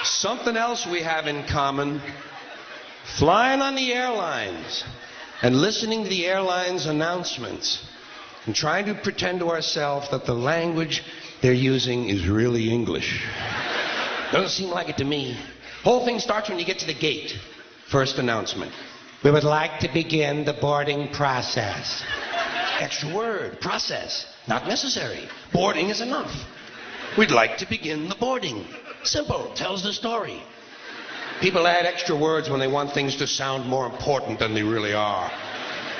Something else we have in common: flying on the airlines and listening to the airlines' announcements and trying to pretend to ourselves that the language they're using is really English. Doesn't seem like it to me. Whole thing starts when you get to the gate. First announcement: we would like to begin the boarding process. Extra word, process. Not necessary. Boarding is enough. We'd like to begin the boarding. Simple, tells the story. People add extra words when they want things to sound more important than they really are.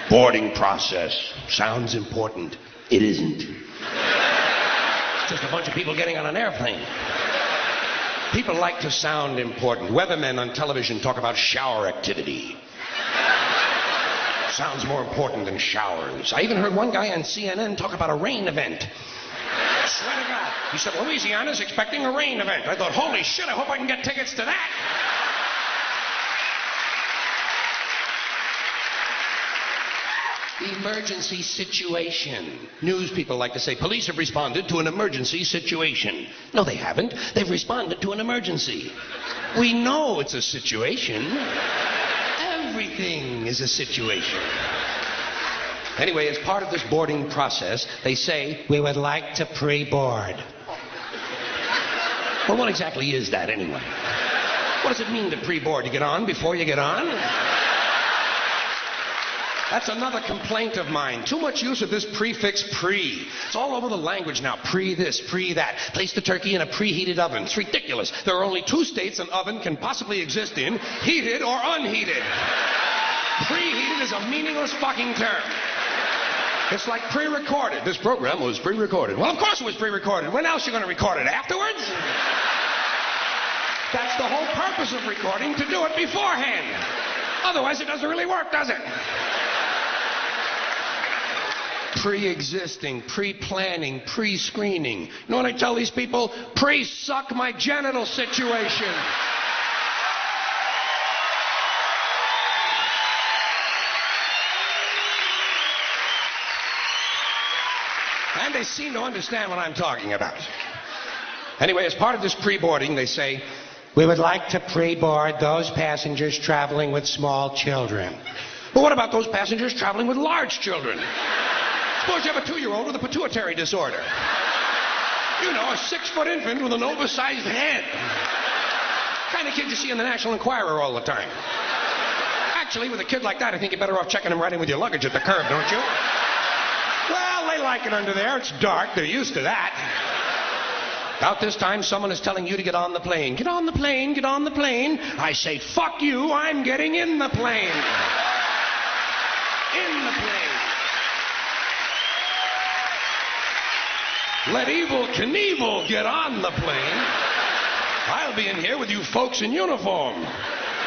Boarding process sounds important. It isn't. It's just a bunch of people getting on an airplane. People like to sound important. Weathermen on television talk about shower activity. Sounds more important than showers. I even heard one guy on CNN talk about a rain event. I swear to God. He said, Louisiana's expecting a rain event. I thought, holy shit, I hope I can get tickets to that. Emergency situation. News people like to say, police have responded to an emergency situation. No, they haven't. They've responded to an emergency. We know it's a situation. Everything is a situation. Anyway, as part of this boarding process, they say, we would like to pre-board. Well, what exactly is that anyway? What does it mean to pre-board? You get on before you get on? That's another complaint of mine. Too much use of this prefix pre. It's all over the language now. Pre this, pre that. Place the turkey in a preheated oven. It's ridiculous. There are only 2 states an oven can possibly exist in: heated or unheated. Preheated is a meaningless fucking term. It's like pre-recorded. This program was pre-recorded. Well, of course it was pre-recorded. When else are you going to record it? Afterwards? That's the whole purpose of recording, to do it beforehand. Otherwise, it doesn't really work, does it? Pre-existing, pre-planning, pre-screening. You know what I tell these people? Pre-suck my genital situation. And they seem to understand what I'm talking about. Anyway, as part of this pre-boarding, they say, we would like to pre-board those passengers traveling with small children. But what about those passengers traveling with large children? Suppose you have a 2-year-old with a pituitary disorder. You know, a 6-foot infant with an oversized head. Kind of kid you see in the National Enquirer all the time. Actually, with a kid like that, I think you're better off checking him right in with your luggage at the curb, don't you? Well, they like it under there. It's dark. They're used to that. About this time, someone is telling you to get on the plane. Get on the plane, get on the plane. I say, fuck you, I'm getting in the plane. In the plane. Let Evel Knievel get on the plane. I'll be in here with you folks in uniform.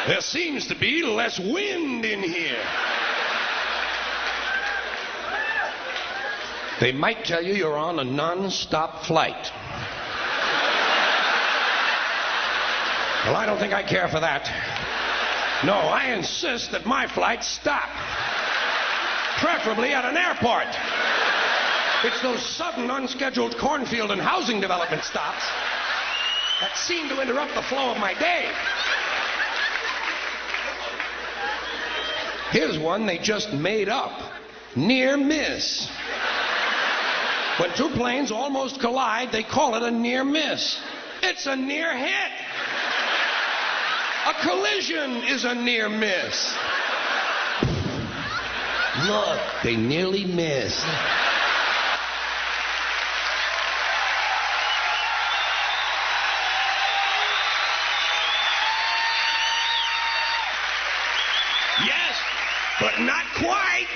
There seems to be less wind in here. They might tell you you're on a non-stop flight. Well, I don't think I care for that. No, I insist that my flights stop. Preferably at an airport. It's those sudden, unscheduled cornfield and housing development stops that seem to interrupt the flow of my day. Here's one they just made up. Near miss. When 2 planes almost collide, they call it a near miss. It's a near hit. A collision is a near miss. Look, they nearly missed. Yes, but not quite.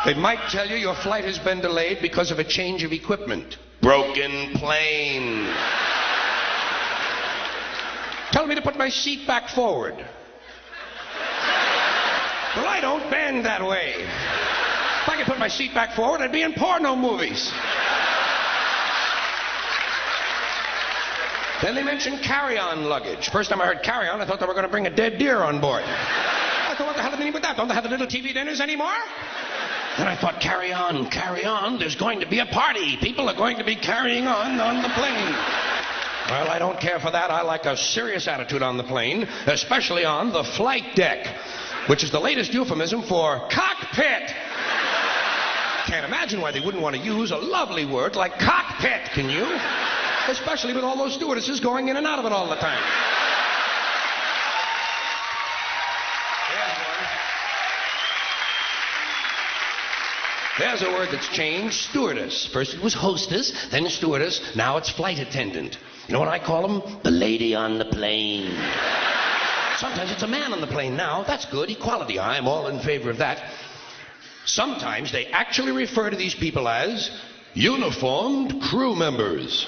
They might tell you your flight has been delayed because of a change of equipment. Broken plane. Tell me to put my seat back forward. Well, I don't bend that way. If I could put my seat back forward, I'd be in porno movies. Then they mentioned carry-on luggage. First time I heard carry-on, I thought they were going to bring a dead deer on board. I thought, what the hell do they mean with that? Don't they have the little TV dinners anymore? Then I thought, carry on. There's going to be a party. People are going to be carrying on the plane. Well, I don't care for that. I like a serious attitude on the plane, especially on the flight deck, which is the latest euphemism for cockpit. Can't imagine why they wouldn't want to use a lovely word like cockpit, can you? Especially with all those stewardesses going in and out of it all the time. There's a word that's changed, stewardess. First it was hostess, then stewardess, now it's flight attendant. You know what I call them? The lady on the plane. Sometimes it's a man on the plane now. That's good, equality. I'm all in favor of that. Sometimes they actually refer to these people as uniformed crew members.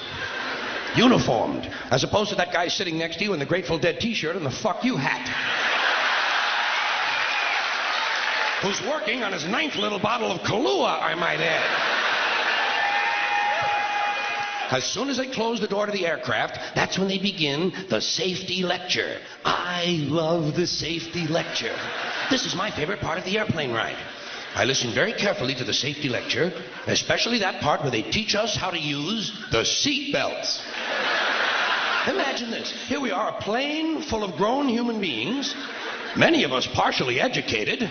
Uniformed. As opposed to that guy sitting next to you in the Grateful Dead t-shirt and the fuck you hat. Who's working on his 9th little bottle of Kahlua, I might add. As soon as they close the door to the aircraft, that's when they begin the safety lecture. I love the safety lecture. This is my favorite part of the airplane ride. I listen very carefully to the safety lecture, especially that part where they teach us how to use the seat belts. Imagine this. Here we are, a plane full of grown human beings, many of us partially educated,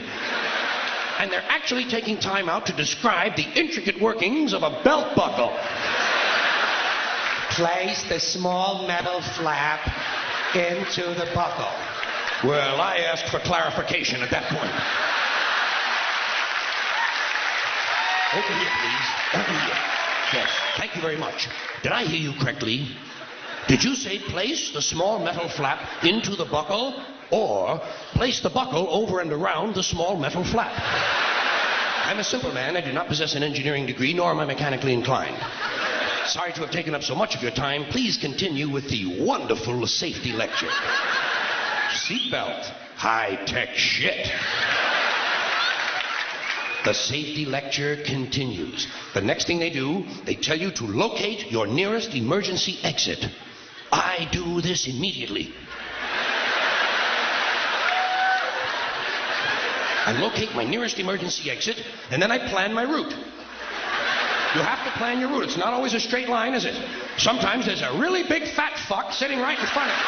and they're actually taking time out to describe the intricate workings of a belt buckle. Place the small metal flap into the buckle. Well, I asked for clarification at that point. Over here, please. Over here. Yes, thank you very much. Did I hear you correctly? Did you say place the small metal flap into the buckle, or place the buckle over and around the small metal flap? I'm a simple man. I do not possess an engineering degree, nor am I mechanically inclined. Sorry to have taken up so much of your time. Please continue with the wonderful safety lecture. Seatbelt. High-tech shit. The safety lecture continues. The next thing they do, they tell you to locate your nearest emergency exit. I do this immediately. I locate my nearest emergency exit, and then I plan my route. You have to plan your route. It's not always a straight line, is it? Sometimes there's a really big fat fuck sitting right in front of you.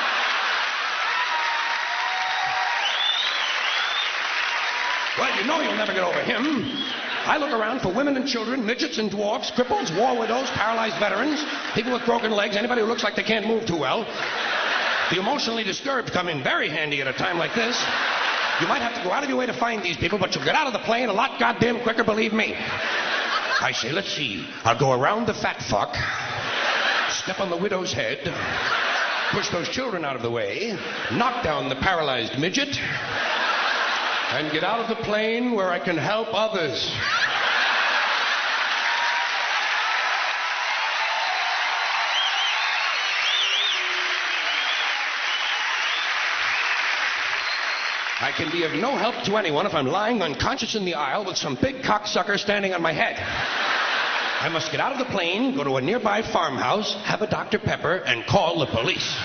Well, you know you'll never get over him. I look around for women and children, midgets and dwarfs, cripples, war widows, paralyzed veterans, people with broken legs, anybody who looks like they can't move too well. The emotionally disturbed come in very handy at a time like this. You might have to go out of your way to find these people, but you'll get out of the plane a lot goddamn quicker, believe me. I say, let's see. I'll go around the fat fuck, step on the widow's head, push those children out of the way, knock down the paralyzed midget, and get out of the plane where I can help others. I can be of no help to anyone if I'm lying unconscious in the aisle with some big cocksucker standing on my head. I must get out of the plane, go to a nearby farmhouse, have a Dr. Pepper, and call the police.